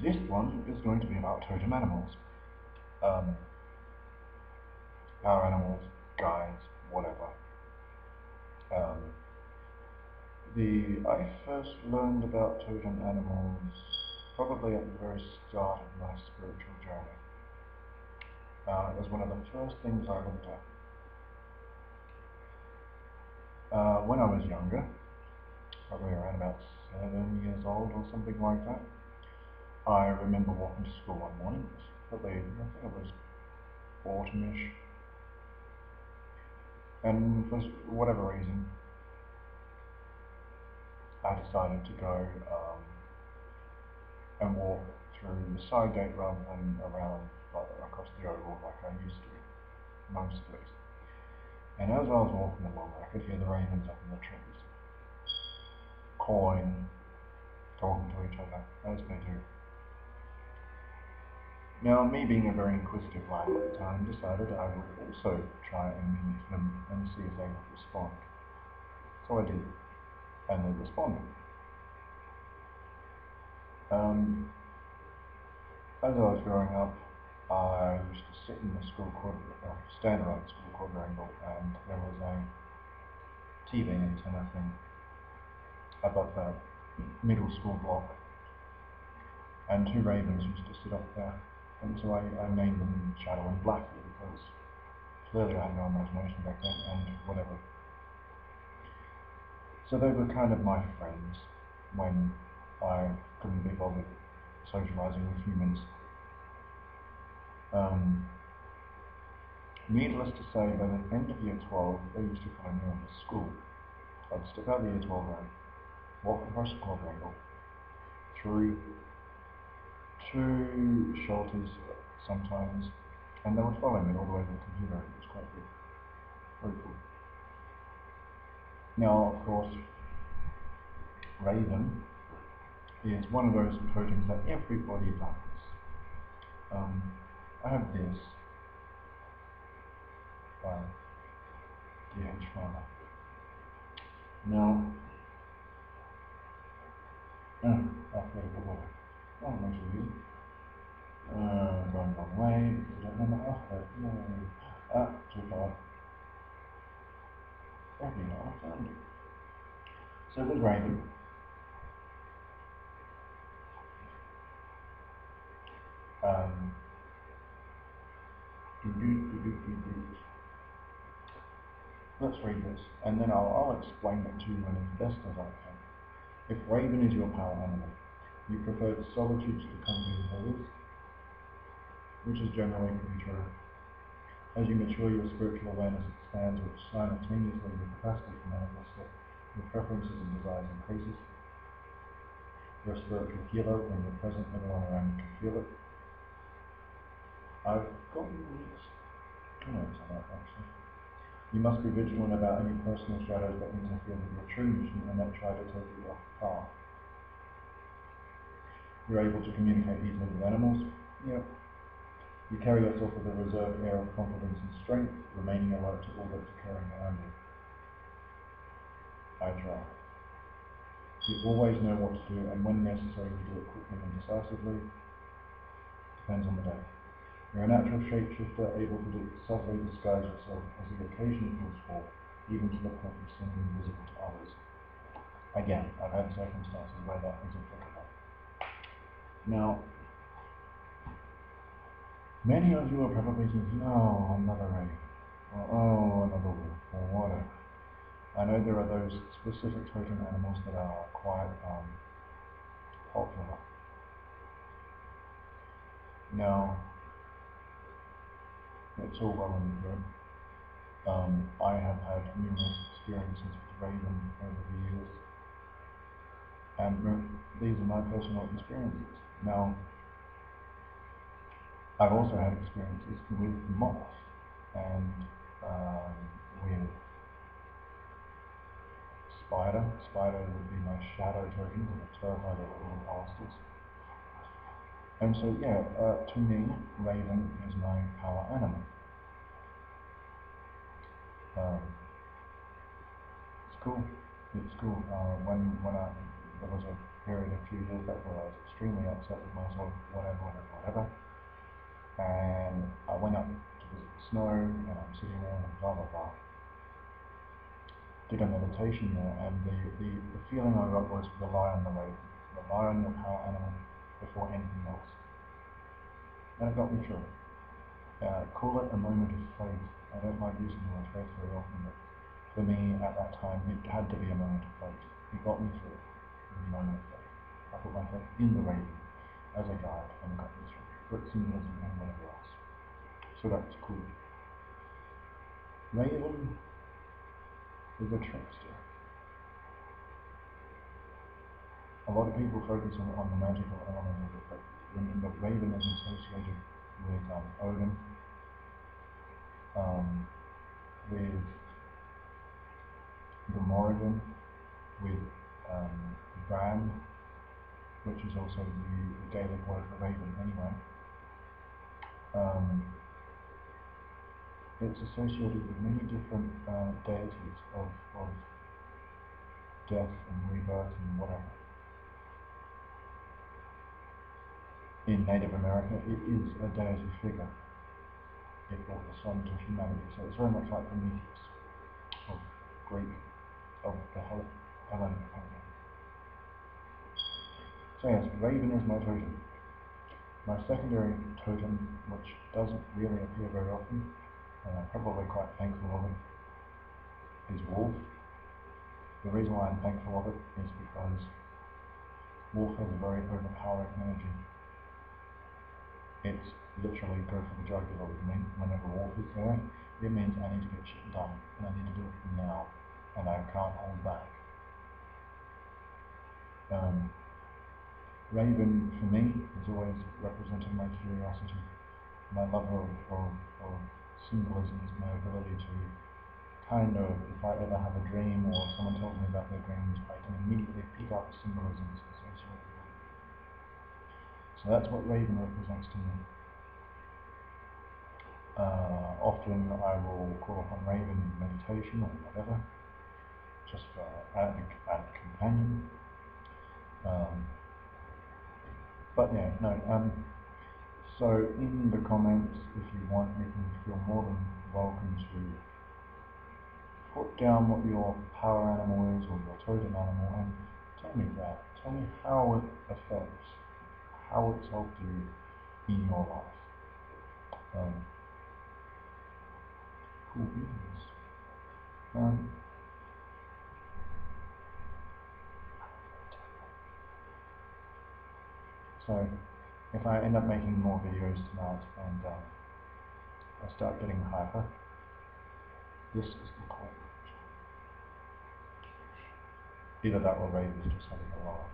This one is going to be about totem animals. Um, Power animals, guides, whatever. Um, I first learned about totem animals probably at the very start of my spiritual journey. It was one of the first things I looked at. When I was younger, probably around about 7 years old or something like that, I remember walking to school one morning. Probably, I think it was autumnish, and for whatever reason, I decided to go and walk through the side gate rather than around across the oval like I used to, mostly. And as I was walking along, I could hear the ravens up in the trees, cawing, talking to each other, as they do. Now, me being a very inquisitive lad at the time, decided I would also try and mimic them and see if they would respond. So I did, and they responded. As I was growing up, I used to sit in the school stand around the school quadrangle, and there was a TV antenna thing above the middle school block, and two ravens used to sit up there, and so I named them Shadow and Blackbeard because clearly I had no imagination back then, and whatever. So they were kind of my friends when I couldn't be bothered socializing with humans. Needless to say, by the end of year 12, they used to find me on the school. I'd step out the year 12 round, walk across the quadrangle, through two shelters sometimes, and they would follow me all the way to the computer. It was quite good. Very cool. Now, of course, Raven is one of those totems that everybody does. I have this by D.H. Farmer. Now, alphabetical order. Oh, makes it easy. Going the wrong way, because I don't know my alphabet. Yay. Too far. There we are, I found it. So it was Raven. Let's read this, and then I'll explain it to you as best as I can. If Raven is your power animal, you prefer the solitude to the company of others, which is generally pretty true. As you mature, your spiritual awareness expands, which simultaneously your capacity to manifest it, your preferences and desires increases. You're a spiritual healer. When you're present, everyone around you can feel it. I've got notes on that, actually. You must be vigilant about any personal shadows that interfere with your true mission and that try to take you off path. You're able to communicate easily with animals. Yep. You carry yourself with a reserved air of confidence and strength, remaining alert to all that's occurring around you. I try. You always know what to do, and when necessary, you do it quickly and decisively. Depends on the day. You're a natural shapeshifter, able to subtly disguise yourself as you occasionally feels full, even to the point of seeming invisible to others. Again, I've had circumstances where that is applicable. Now, many of you are probably thinking, oh, another raven, or oh, another wolf, or whatever. I know there are those specific totem animals that are quite popular. Now, it's all well and good. I have had numerous experiences with Raven over the years, and these are my personal experiences. Now, I've also had experiences with moth and with spider. Spider would be my shadow token, and I terrify the little bastards. And so, yeah, to me, Raven is my power animal. It's cool. It's cool. When there was a period, a few years back, where I was extremely upset with myself, whatever. And I went up to visit the snow, and I'm sitting there and blah, blah, blah. Did a meditation there, and the feeling I got was rely on the raven. Rely on your power animal before anything else. And it got me through it. Call it a moment of faith. I don't like using the word faith very often, but for me at that time it had to be a moment of faith. It got me through it. A moment of faith. I put my faith in the raven as a guide and got me through it. For its symbolism and whatever else. So that's cool. Raven is a trickster. A lot of people focus on the magical element of it, but remember, Raven is associated with Odin, with the Morrigan, with Bran, which is also the Gaelic word for raven anyway. It's associated with many different deities of death and rebirth and whatever. In Native America, it is a deity figure. It brought the sun to humanity, so it's very much like Prometheus of the Hellenic pantheon. So yes, raven is my totem. My secondary totem, which doesn't really appear very often, and I'm probably quite thankful of it, is wolf. The reason why I'm thankful of it is because wolf has a very overpowering energy. It's literally go for the jugular with me. Whenever wolf is there, it means I need to get shit done, and I need to do it now, and I can't hold back. Raven, for me, has always represented my curiosity, my love of symbolisms, my ability to kind of, if I ever have a dream or someone tells me about their dreams, I can immediately pick up symbolisms associated with it. So that's what Raven represents to me. Often I will call upon Raven in meditation or whatever, just for add companion. But yeah, no. So in the comments, if you want, you can feel more than welcome to put down what your power animal is or your totem animal, and tell me that. Tell me how it affects, how it's helped you in your life. Cool beans. So if I end up making more videos tonight and I start getting hyper, this is the culprit. Either that or Raven is just having a laugh.